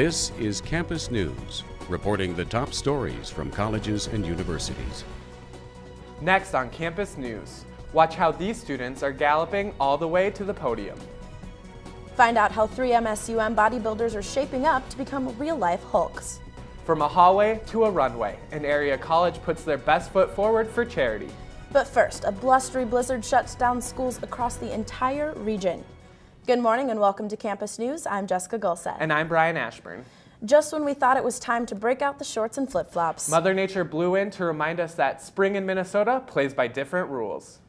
This is Campus News, reporting the top stories from colleges and universities. Next on Campus News, watch how these students are galloping all the way to the podium. Find out how 3 MSUM bodybuilders are shaping up to become real-life Hulks. From a hallway to a runway, an area college puts their best foot forward for charity. But first, a blustery blizzard shuts down schools across the entire region. Good morning and welcome to Campus News. I'm Jessica Gulset. And I'm Brian Ashburn. Just when we thought it was time to break out the shorts and flip-flops, Mother Nature blew in to remind us that spring in Minnesota plays by different rules.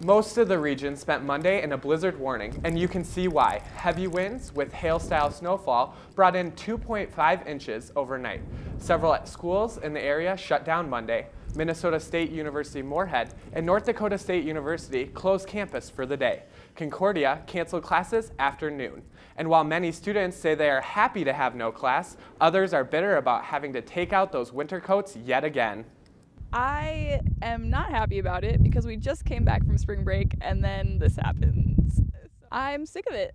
Most of the region spent Monday in a blizzard warning, and you can see why. Heavy winds with hail-style snowfall brought in 2.5 inches overnight. Several schools in the area shut down Monday. Minnesota State University Moorhead and North Dakota State University closed campus for the day. Concordia canceled classes after noon. And while many students say they are happy to have no class, others are bitter about having to take out those winter coats yet again. I am not happy about it because we just came back from spring break and then this happens. I'm sick of it.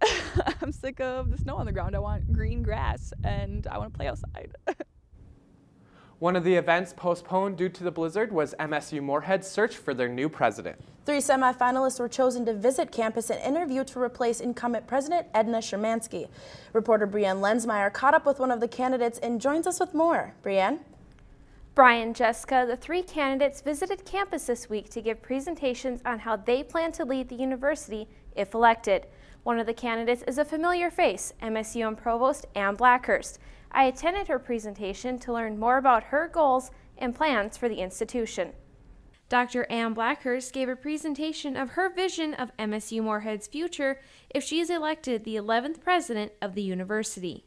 I'm sick of the snow on the ground. I want green grass and I want to play outside. One of the events postponed due to the blizzard was MSU Moorhead's search for their new president. 3 semifinalists were chosen to visit campus and interview to replace incumbent President Edna Shermansky. Reporter Brianne Lensmeyer caught up with one of the candidates and joins us with more. Brianne? Brian, Jessica, the 3 candidates visited campus this week to give presentations on how they plan to lead the university if elected. One of the candidates is a familiar face, MSUM Provost Ann Blackhurst. I attended her presentation to learn more about her goals and plans for the institution. Dr. Ann Blackhurst gave a presentation of her vision of MSU Moorhead's future if she is elected the 11th president of the university.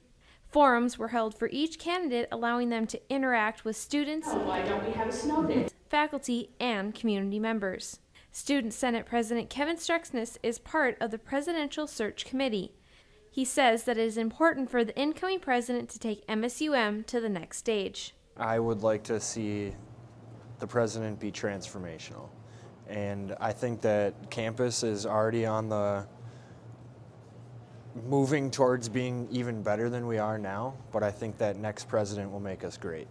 Forums were held for each candidate, allowing them to interact with students, why don't we have a snow day? Faculty, and community members. Student Senate President Kevin Struxness is part of the Presidential Search Committee. He says that it is important for the incoming president to take MSUM to the next stage. I would like to see the president be transformational. And I think that campus is already on the moving towards being even better than we are now, but I think that next president will make us great.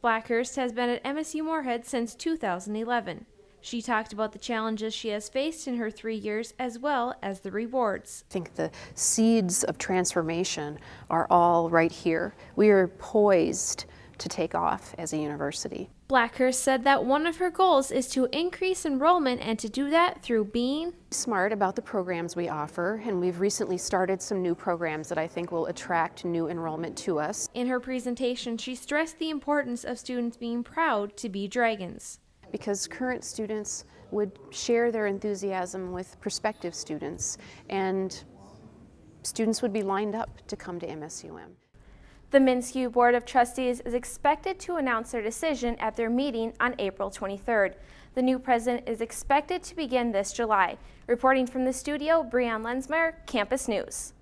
Blackhurst has been at MSU Moorhead since 2011. She talked about the challenges she has faced in her 3 years as well as the rewards. I think the seeds of transformation are all right here. We are poised to take off as a university. Blackhurst said that one of her goals is to increase enrollment and to do that through being smart about the programs we offer, and we've recently started some new programs that I think will attract new enrollment to us. In her presentation, she stressed the importance of students being proud to be Dragons. Because current students would share their enthusiasm with prospective students, and students would be lined up to come to MSUM. The MnSCU Board of Trustees is expected to announce their decision at their meeting on April 23rd. The new president is expected to begin this July. Reporting from the studio, Brianne Lensmeyer, Campus News.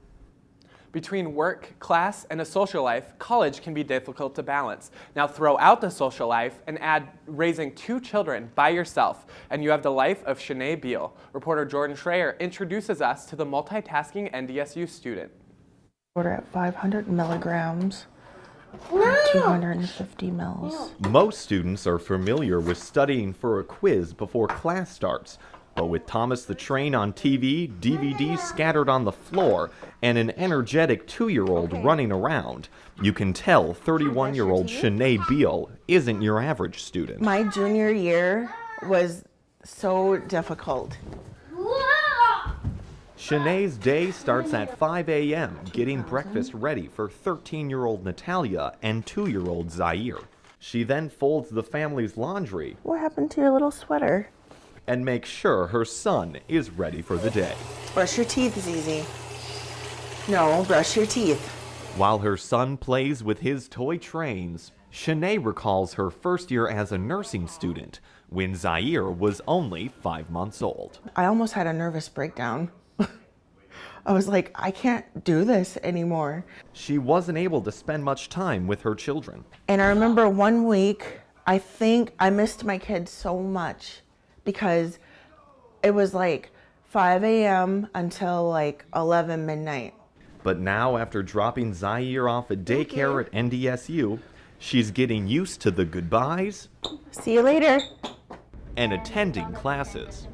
Between work, class, and a social life, college can be difficult to balance. Now throw out the social life and add raising 2 children by yourself, and you have the life of Shanae Beal. Reporter Jordan Schreier introduces us to the multitasking NDSU student. Order at 500 milligrams or 250 mils. Most students are familiar with studying for a quiz before class starts. But with Thomas the Train on TV, DVDs scattered on the floor, and an energetic 2-year-old running around, you can tell 31-year-old Shanae Beal isn't your average student. My junior year was so difficult. Shanae's day starts at 5 a.m. getting breakfast ready for 13-year-old Natalia and 2-year-old Zaire. She then folds the family's laundry. What happened to your little sweater? And make sure her son is ready for the day. Brush your teeth, Zizi. No, brush your teeth. While her son plays with his toy trains, Shanae recalls her first year as a nursing student when Zaire was only 5 months old. I almost had a nervous breakdown. I was like, I can't do this anymore. She wasn't able to spend much time with her children. And I remember one week, I think I missed my kids so much because it was like 5 a.m. until like 11 midnight. But now, after dropping Zaire off at daycare at NDSU, she's getting used to the goodbyes See you later. and attending classes.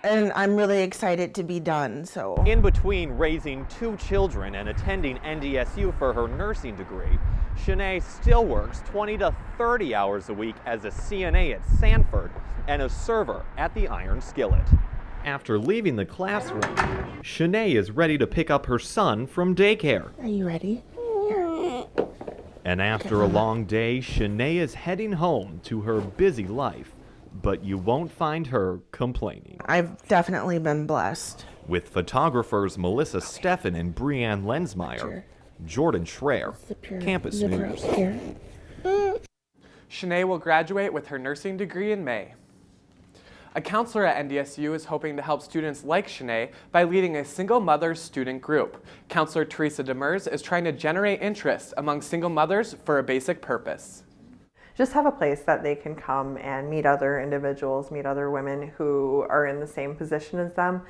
And I'm really excited to be done, so. In between raising 2 children and attending NDSU for her nursing degree, Shanae still works 20 to 30 hours a week as a CNA at Sanford and a server at the Iron Skillet. After leaving the classroom, Shanae is ready to pick up her son from daycare. Are you ready? And after a long day, Shanae is heading home to her busy life, but you won't find her complaining. I've definitely been blessed. With photographers Melissa Steffen and Brianne Lensmeyer, Jordan Schreier, Campus News. Shanae will graduate with her nursing degree in May. A counselor at NDSU is hoping to help students like Shanae by leading a single mother student group. Counselor Teresa Demers is trying to generate interest among single mothers for a basic purpose. Just have a place that they can come and meet other individuals, meet other women who are in the same position as them.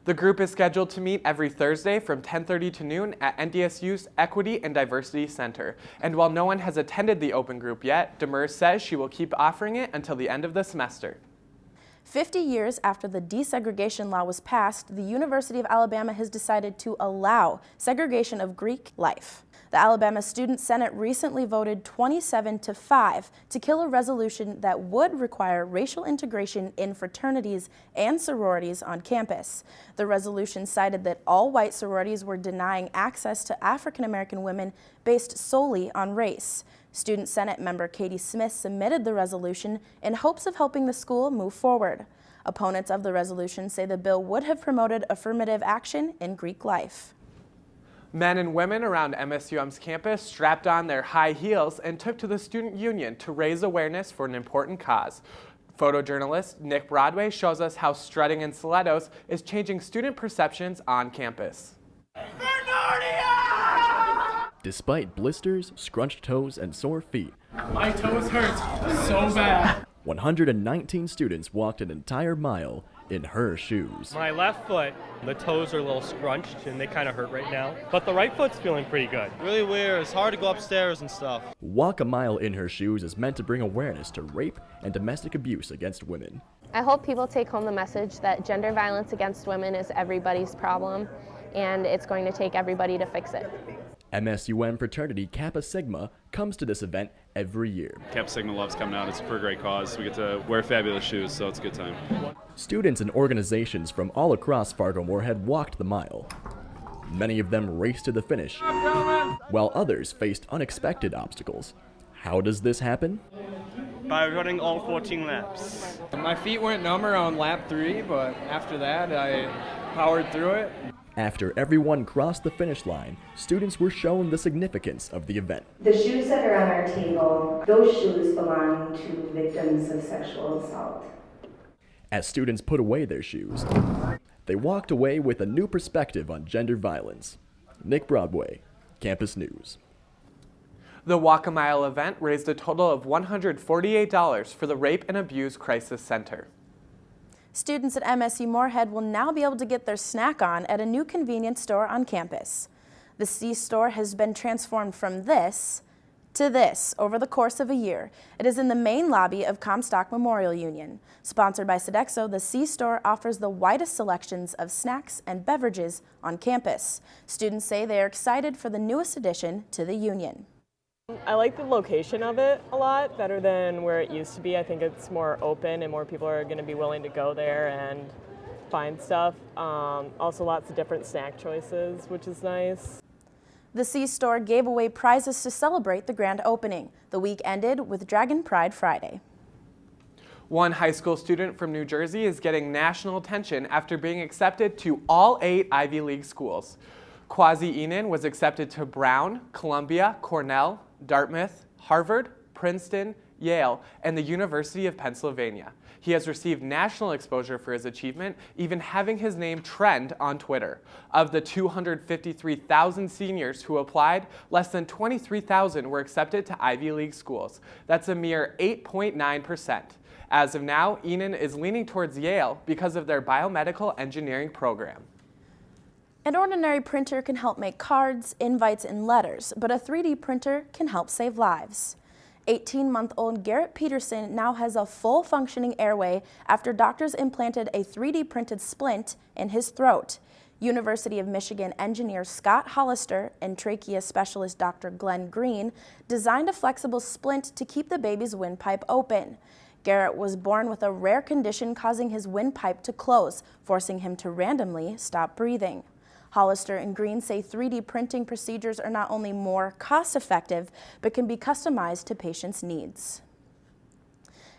The group is scheduled to meet every Thursday from 10:30 to noon at NDSU's Equity and Diversity Center. And while no one has attended the open group yet, Demers says she will keep offering it until the end of the semester. 50 years after the desegregation law was passed, the University of Alabama has decided to allow segregation of Greek life. The Alabama Student Senate recently voted 27-5 to kill a resolution that would require racial integration in fraternities and sororities on campus. The resolution cited that all white sororities were denying access to African American women based solely on race. Student Senate member Katie Smith submitted the resolution in hopes of helping the school move forward. Opponents of the resolution say the bill would have promoted affirmative action in Greek life. Men and women around MSUM's campus strapped on their high heels and took to the student union to raise awareness for an important cause. Photojournalist Nick Broadway shows us how strutting in stilettos is changing student perceptions on campus. Despite blisters, scrunched toes, and sore feet, my toes hurt so bad. 119 students walked an entire mile in her shoes. My left foot, the toes are a little scrunched and they kind of hurt right now, but the right foot's feeling pretty good. Really weird. It's hard to go upstairs and stuff. Walk a mile in her shoes is meant to bring awareness to rape and domestic abuse against women. I hope people take home the message that gender violence against women is everybody's problem and it's going to take everybody to fix it. MSUM fraternity Kappa Sigma comes to this event every year. Kappa Sigma loves coming out. It's for a great cause. We get to wear fabulous shoes, so it's a good time. Students and organizations from all across Fargo-Moorhead walked the mile. Many of them raced to the finish, while others faced unexpected obstacles. How does this happen? By running all 14 laps. My feet went numb around lap 3, but after that I powered through it. After everyone crossed the finish line, students were shown the significance of the event. The shoes that are on our table, those shoes belong to victims of sexual assault. As students put away their shoes, they walked away with a new perspective on gender violence. Nick Broadway, Campus News. The Walk a Mile event raised a total of $148 for the Rape and Abuse Crisis Center. Students at MSU Moorhead will now be able to get their snack on at a new convenience store on campus. The C-Store has been transformed from this to this over the course of a year. It is in the main lobby of Comstock Memorial Union. Sponsored by Sodexo, the C-Store offers the widest selections of snacks and beverages on campus. Students say they are excited for the newest addition to the union. I like the location of it a lot, better than where it used to be. I think it's more open and more people are going to be willing to go there and find stuff. Also lots of different snack choices, which is nice. The C-Store gave away prizes to celebrate the grand opening. The week ended with Dragon Pride Friday. One high school student from New Jersey is getting national attention after being accepted to all 8 Ivy League schools. Quasi Enan was accepted to Brown, Columbia, Cornell, Dartmouth, Harvard, Princeton, Yale, and the University of Pennsylvania. He has received national exposure for his achievement, even having his name trend on Twitter. Of the 253,000 seniors who applied, less than 23,000 were accepted to Ivy League schools. That's a mere 8.9%. As of now, Enon is leaning towards Yale because of their biomedical engineering program. An ordinary printer can help make cards, invites, and letters, but a 3D printer can help save lives. 18-month-old Garrett Peterson now has a full functioning airway after doctors implanted a 3D printed splint in his throat. University of Michigan engineer Scott Hollister and trachea specialist Dr. Glenn Green designed a flexible splint to keep the baby's windpipe open. Garrett was born with a rare condition causing his windpipe to close, forcing him to randomly stop breathing. Hollister and Green say 3D printing procedures are not only more cost-effective, but can be customized to patients' needs.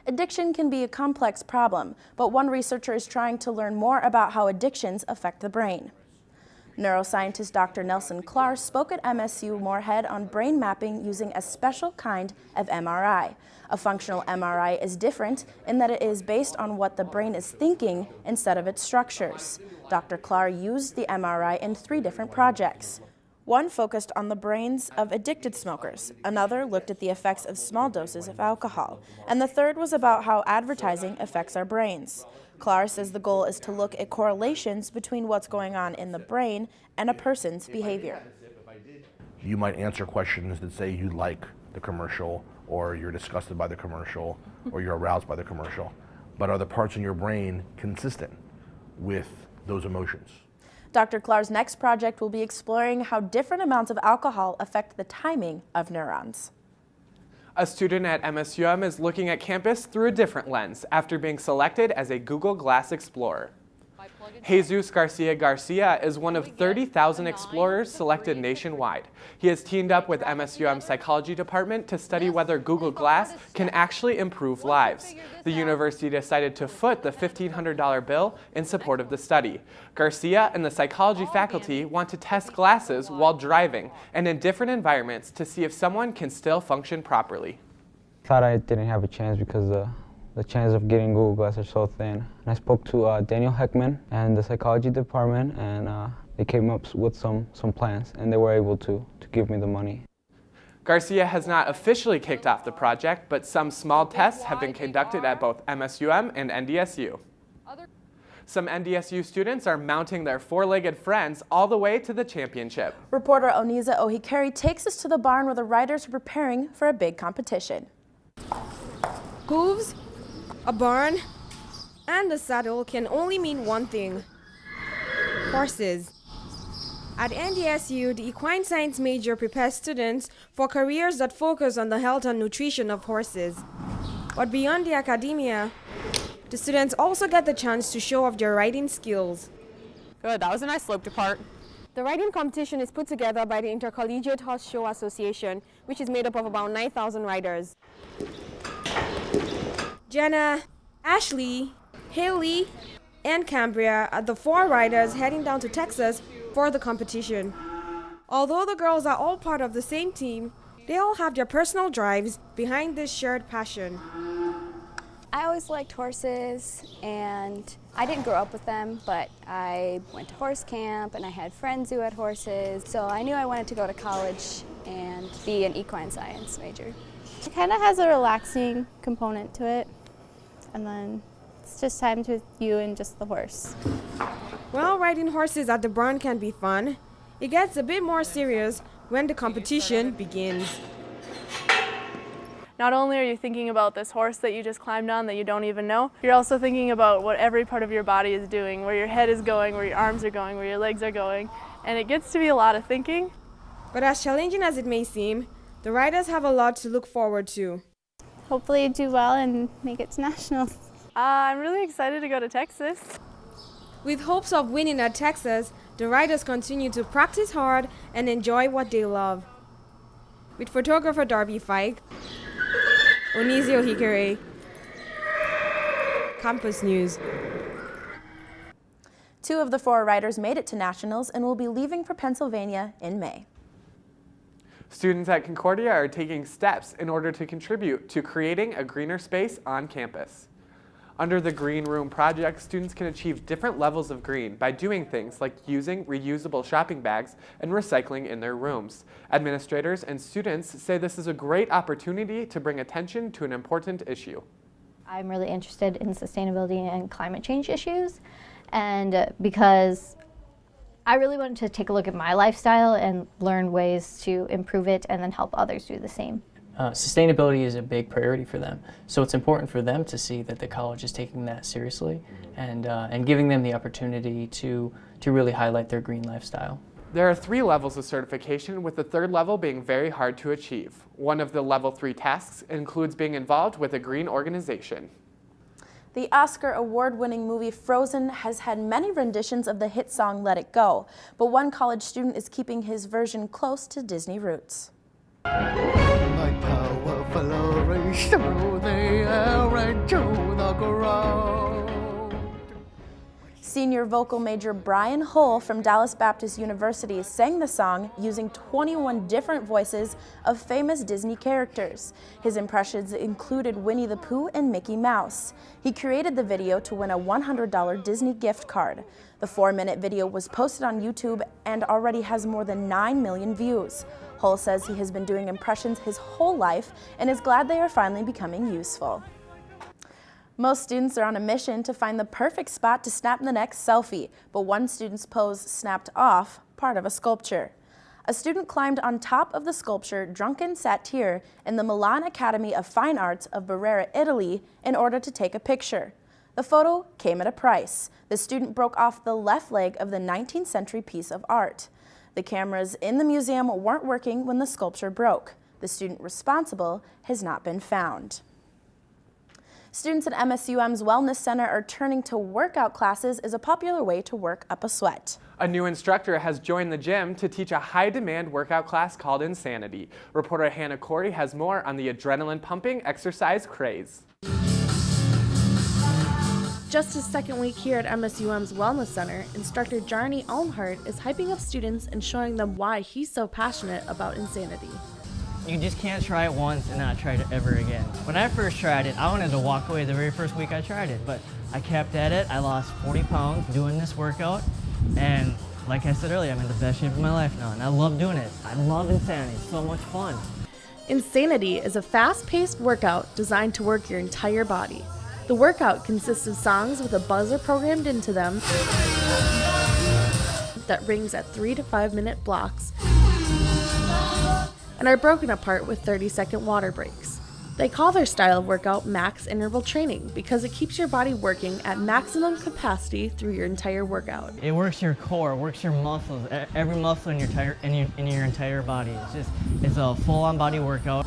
Addiction can be a complex problem, but one researcher is trying to learn more about how addictions affect the brain. Neuroscientist Dr. Nelson Klar spoke at MSU Moorhead on brain mapping using a special kind of MRI. A functional MRI is different in that it is based on what the brain is thinking instead of its structures. Dr. Klar used the MRI in 3 different projects. One focused on the brains of addicted smokers, another looked at the effects of small doses of alcohol, and the third was about how advertising affects our brains. Klar says the goal is to look at correlations between what's going on in the brain and a person's behavior. You might answer questions that say you like the commercial, or you're disgusted by the commercial, or you're aroused by the commercial, but are the parts in your brain consistent with those emotions? Dr. Klar's next project will be exploring how different amounts of alcohol affect the timing of neurons. A student at MSUM is looking at campus through a different lens after being selected as a Google Glass Explorer. Jesus Garcia is one of 30,000 explorers selected nationwide. He has teamed up with MSUM's psychology department to study whether Google Glass can actually improve lives. The university decided to foot the $1,500 bill in support of the study. Garcia and the psychology faculty want to test glasses while driving and in different environments to see if someone can still function properly. I thought I didn't have a chance because the chances of getting Google Glass are so thin. And I spoke to Daniel Heckman and the psychology department, and they came up with some plans, and they were able to give me the money. Garcia has not officially kicked off the project, but some small tests have been conducted at both MSUM and NDSU. Some NDSU students are mounting their 4-legged friends all the way to the championship. Reporter Oniza Ohikari takes us to the barn where the riders are preparing for a big competition. Hooves, a barn, and a saddle can only mean one thing: horses. At NDSU, the equine science major prepares students for careers that focus on the health and nutrition of horses. But beyond the academia, the students also get the chance to show off their riding skills. Good, that was a nice slope to part. The riding competition is put together by the Intercollegiate Horse Show Association, which is made up of about 9,000 riders. Jenna, Ashley, Haley, and Cambria are the 4 riders heading down to Texas for the competition. Although the girls are all part of the same team, they all have their personal drives behind this shared passion. I always liked horses, and I didn't grow up with them, but I went to horse camp and I had friends who had horses, so I knew I wanted to go to college and be an equine science major. It kind of has a relaxing component to it, and then it's just time with you and just the horse. While riding horses at the barn can be fun, it gets a bit more serious when the competition begins. Not only are you thinking about this horse that you just climbed on that you don't even know, you're also thinking about what every part of your body is doing, where your head is going, where your arms are going, where your legs are going, and it gets to be a lot of thinking. But as challenging as it may seem, the riders have a lot to look forward to. Hopefully do well and make it to nationals. I'm really excited to go to Texas. With hopes of winning at Texas, the riders continue to practice hard and enjoy what they love. With photographer Darby Fike, Onizio Hikare, Campus News. 2 of the 4 riders made it to nationals and will be leaving for Pennsylvania in May. Students at Concordia are taking steps in order to contribute to creating a greener space on campus. Under the Green Room project, students can achieve different levels of green by doing things like using reusable shopping bags and recycling in their rooms. Administrators and students say this is a great opportunity to bring attention to an important issue. I'm really interested in sustainability and climate change issues, and because I really wanted to take a look at my lifestyle and learn ways to improve it and then help others do the same. Sustainability is a big priority for them, so it's important for them to see that the college is taking that seriously and giving them the opportunity to really highlight their green lifestyle. There are 3 levels of certification, with the 3rd level being very hard to achieve. One of the level 3 tasks includes being involved with a green organization. The Oscar award-winning movie Frozen has had many renditions of the hit song Let It Go, but one college student is keeping his version close to Disney roots. My powerful race through the air and to the ground. Senior vocal major Brian Hull from Dallas Baptist University sang the song using 21 different voices of famous Disney characters. His impressions included Winnie the Pooh and Mickey Mouse. He created the video to win a $100 Disney gift card. The 4-minute video was posted on YouTube and already has more than 9 million views. Hull says he has been doing impressions his whole life and is glad they are finally becoming useful. Most students are on a mission to find the perfect spot to snap the next selfie, but one student's pose snapped off part of a sculpture. A student climbed on top of the sculpture Drunken Satyr in the Milan Academy of Fine Arts of Barrera, Italy, in order to take a picture. The photo came at a price. The student broke off the left leg of the 19th century piece of art. The cameras in the museum weren't working when the sculpture broke. The student responsible has not been found. Students at MSUM's Wellness Center are turning to workout classes as a popular way to work up a sweat. A new instructor has joined the gym to teach a high-demand workout class called Insanity. Reporter Hannah Corey has more on the adrenaline-pumping exercise craze. Just his second week here at MSUM's Wellness Center, instructor Jarny Almhart is hyping up students and showing them why he's so passionate about Insanity. You just can't try it once and not try it ever again. When I first tried it, I wanted to walk away the very first week I tried it, but I kept at it. I lost 40 pounds doing this workout, and like I said earlier, I'm in the best shape of my life now, and I love doing it. I love Insanity. It's so much fun. Insanity is a fast-paced workout designed to work your entire body. The workout consists of songs with a buzzer programmed into them that rings at 3 to 5 minute blocks and are broken apart with 30-second water breaks. They call their style of workout max interval training because it keeps your body working at maximum capacity through your entire workout. It works your core, works your muscles, every muscle in your entire body. It's a full-on body workout.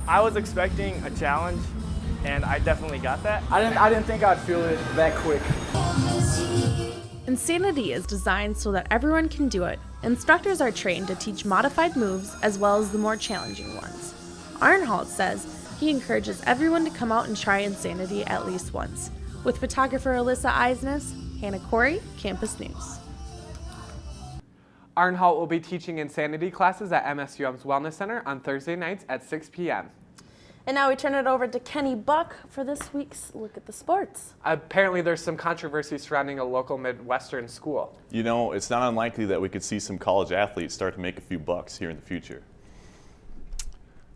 I was expecting a challenge, and I definitely got that. I didn't think I'd feel it that quick. Insanity is designed so that everyone can do it. Instructors are trained to teach modified moves as well as the more challenging ones. Arnholt says he encourages everyone to come out and try Insanity at least once. With photographer Alyssa Eisnes, Hannah Corey, Campus News. Arnholt will be teaching Insanity classes at MSUM's Wellness Center on Thursday nights at 6 p.m. And now we turn it over to Kenny Buck for this week's Look at the Sports. Apparently there's some controversy surrounding a local Midwestern school. You know, it's not unlikely that we could see some college athletes start to make a few bucks here in the future.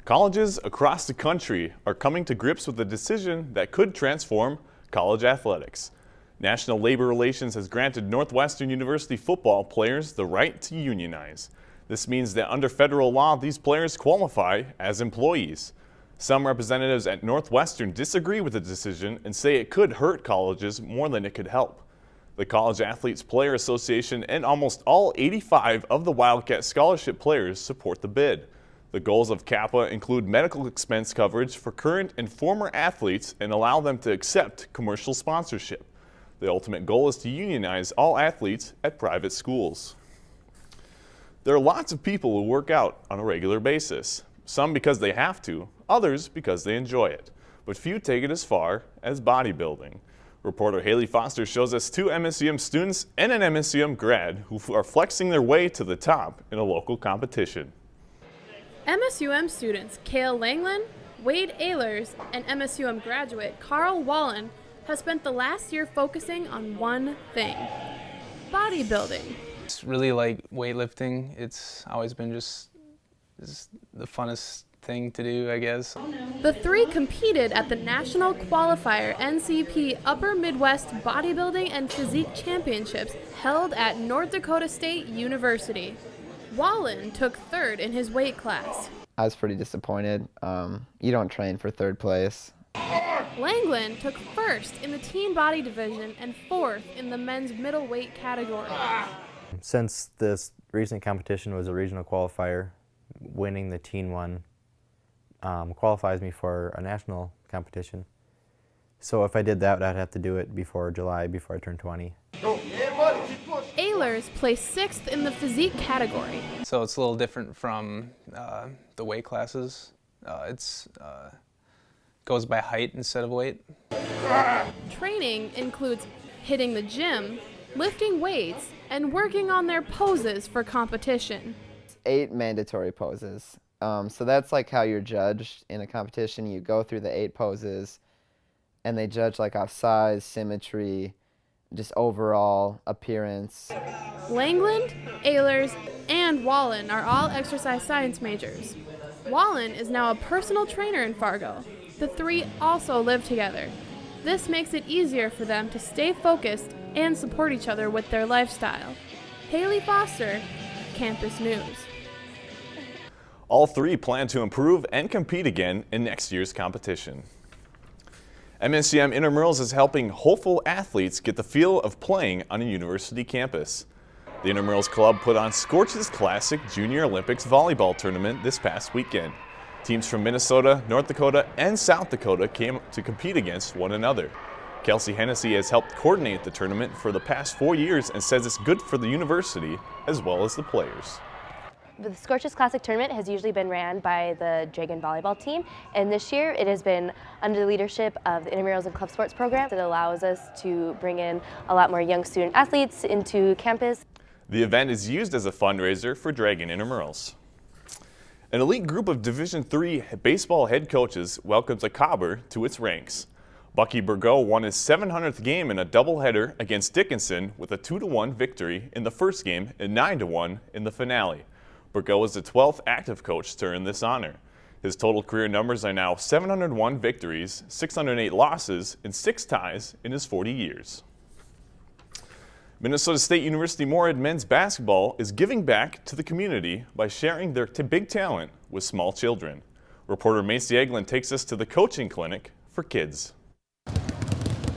Colleges across the country are coming to grips with a decision that could transform college athletics. National Labor Relations has granted Northwestern University football players the right to unionize. This means that under federal law, these players qualify as employees. Some representatives at Northwestern disagree with the decision and say it could hurt colleges more than it could help. The College Athletes Player Association and almost all 85 of the Wildcat Scholarship players support the bid. The goals of CAPA include medical expense coverage for current and former athletes and allow them to accept commercial sponsorship. The ultimate goal is to unionize all athletes at private schools. There are lots of people who work out on a regular basis. Some because they have to, others because they enjoy it. But few take it as far as bodybuilding. Reporter Haley Foster shows us 2 MSUM students and an MSUM grad who are flexing their way to the top in a local competition. MSUM students Kale Langland, Wade Ehlers, and MSUM graduate Carl Wallen have spent the last year focusing on one thing: bodybuilding. It's really like weightlifting. It's always been just the funnest thing to do, I guess. The three competed at the National Qualifier NCP Upper Midwest Bodybuilding and Physique Championships held at North Dakota State University. Wallen took third in his weight class. I was pretty disappointed. You don't train for third place. Langland took first in the teen body division and fourth in the men's middleweight category. Since this recent competition was a regional qualifier, winning the teen one qualifies me for a national competition. So if I did that, I'd have to do it before July, before I turn 20. Ehlers placed sixth in the physique category. So it's a little different from the weight classes. Goes by height instead of weight. Training includes hitting the gym, lifting weights, and working on their poses for competition. 8 mandatory poses. So that's like how you're judged in a competition. You go through the 8 poses, and they judge like off size, symmetry, just overall appearance. Langland, Ehlers, and Wallen are all exercise science majors. Wallen is now a personal trainer in Fargo. The three also live together. This makes it easier for them to stay focused and support each other with their lifestyle. Haley Foster, Campus News. All three plan to improve and compete again in next year's competition. MSUM Intramurals is helping hopeful athletes get the feel of playing on a university campus. The Intramurals Club put on Scorch's Classic Junior Olympics volleyball tournament this past weekend. Teams from Minnesota, North Dakota, and South Dakota came to compete against one another. Kelsey Hennessy has helped coordinate the tournament for the past 4 years and says it's good for the university as well as the players. The Scorch's Classic tournament has usually been ran by the Dragon volleyball team, and this year it has been under the leadership of the Intramurals and Club Sports program that allows us to bring in a lot more young student athletes into campus. The event is used as a fundraiser for Dragon Intramurals. An elite group of Division III baseball head coaches welcomes a Cobber to its ranks. Bucky Burgo won his 700th game in a doubleheader against Dickinson with a 2-1 victory in the first game and 9-1 in the finale. Burgo is the 12th active coach to earn this honor. His total career numbers are now 701 victories, 608 losses, and 6 ties in his 40 years. Minnesota State University Moorhead men's basketball is giving back to the community by sharing their big talent with small children. Reporter Macy Eglin takes us to the coaching clinic for kids.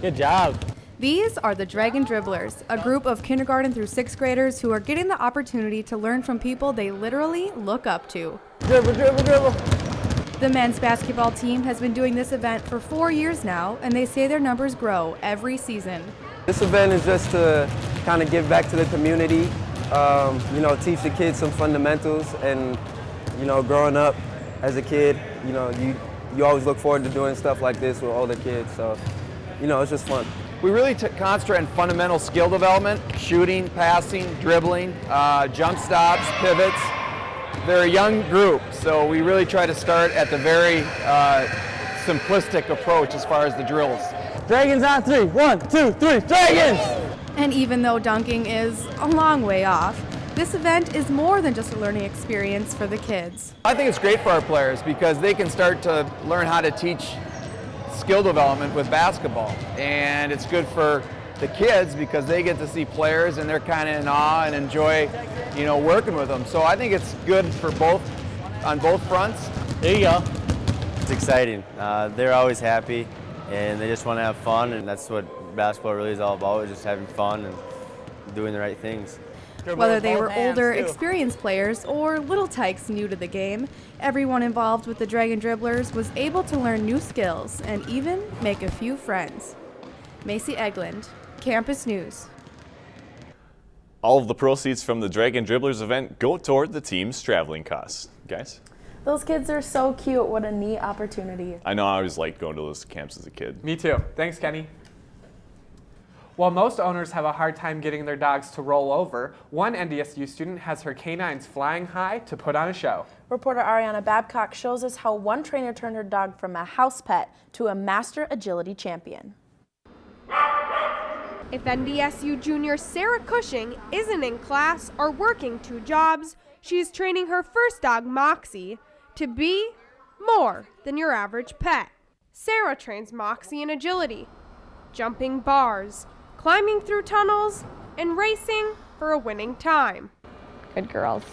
Good job. These are the Dragon Dribblers, a group of kindergarten through 6th graders who are getting the opportunity to learn from people they literally look up to. Dribble, dribble, dribble. The men's basketball team has been doing this event for 4 years now, and they say their numbers grow every season. This event is just to kind of give back to the community, teach the kids some fundamentals, and, growing up as a kid, you always look forward to doing stuff like this with older kids, so, it's just fun. We really concentrate on fundamental skill development, shooting, passing, dribbling, jump stops, pivots. They're a young group, so we really try to start at the very simplistic approach as far as the drills. Dragons on 3, 1, 2, 3, Dragons! And even though dunking is a long way off, this event is more than just a learning experience for the kids. I think it's great for our players because they can start to learn how to teach skill development with basketball. And it's good for the kids because they get to see players and they're kind of in awe and enjoy, working with them. So I think it's good for on both fronts. There you go. It's exciting. They're always happy and they just want to have fun, and that's what basketball really is all about, is just having fun and doing the right things. Whether they were older, experienced players or little tykes new to the game, everyone involved with the Dragon Dribblers was able to learn new skills and even make a few friends. Macy Eglin, Campus News. All of the proceeds from the Dragon Dribblers event go toward the team's traveling costs. Guys? Those kids are so cute. What a neat opportunity. I know I always liked going to those camps as a kid. Me too. Thanks, Kenny. While most owners have a hard time getting their dogs to roll over, one NDSU student has her canines flying high to put on a show. Reporter Ariana Babcock shows us how one trainer turned her dog from a house pet to a master agility champion. If NDSU junior Sarah Cushing isn't in class or working 2 jobs, she's training her first dog, Moxie, to be more than your average pet. Sarah trains Moxie in agility, jumping bars, climbing through tunnels, and racing for a winning time. Good girls.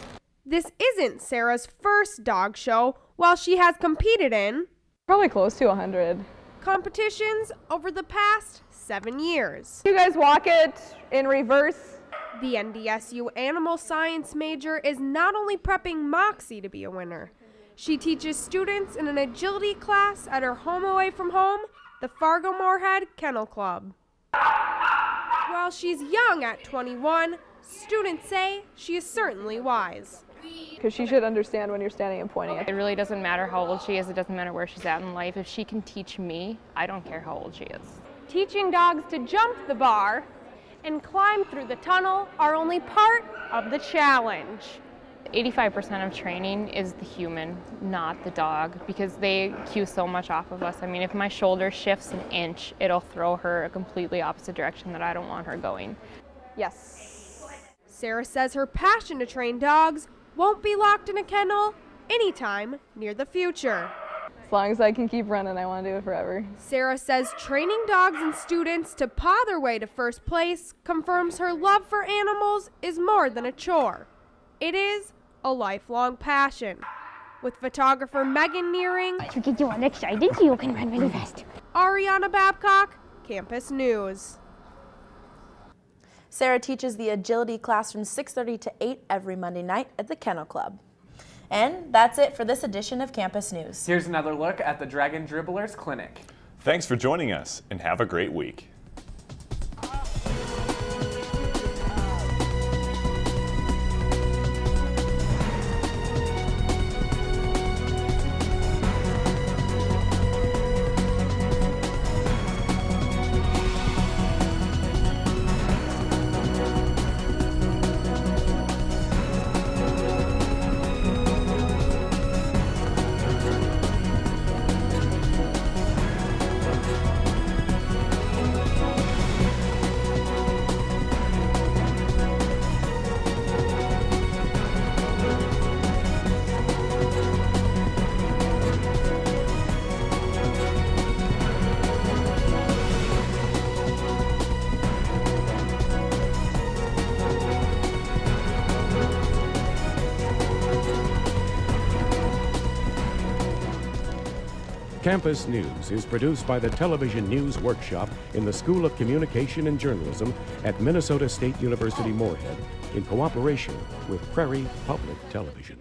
This isn't Sarah's first dog show, while she has competed in Probably close to 100. competitions over the past 7 years. You guys walk it in reverse. The NDSU animal science major is not only prepping Moxie to be a winner, she teaches students in an agility class at her home away from home, the Fargo Moorhead Kennel Club. While she's young at 21, students say she is certainly wise. Because she should understand when you're standing and pointing at It really doesn't matter how old she is. It doesn't matter where she's at in life. If she can teach me, I don't care how old she is. Teaching dogs to jump the bar and climb through the tunnel are only part of the challenge. 85% of training is the human, not the dog, because they cue so much off of us. I mean, if my shoulder shifts an inch, it'll throw her a completely opposite direction that I don't want her going. Yes. Sarah says her passion to train dogs won't be locked in a kennel anytime near the future. As long as I can keep running, I want to do it forever. Sarah says training dogs and students to paw their way to first place confirms her love for animals is more than a chore. It is a lifelong passion. With photographer Megan Nearing, to get you all excited so you can run really fast. Ariana Babcock, Campus News. Sarah teaches the agility class from 6:30 to 8 every Monday night at the Kennel Club. And that's it for this edition of Campus News. Here's another look at the Dragon Dribblers Clinic. Thanks for joining us, and have a great week. Campus News is produced by the Television News Workshop in the School of Communication and Journalism at Minnesota State University Moorhead in cooperation with Prairie Public Television.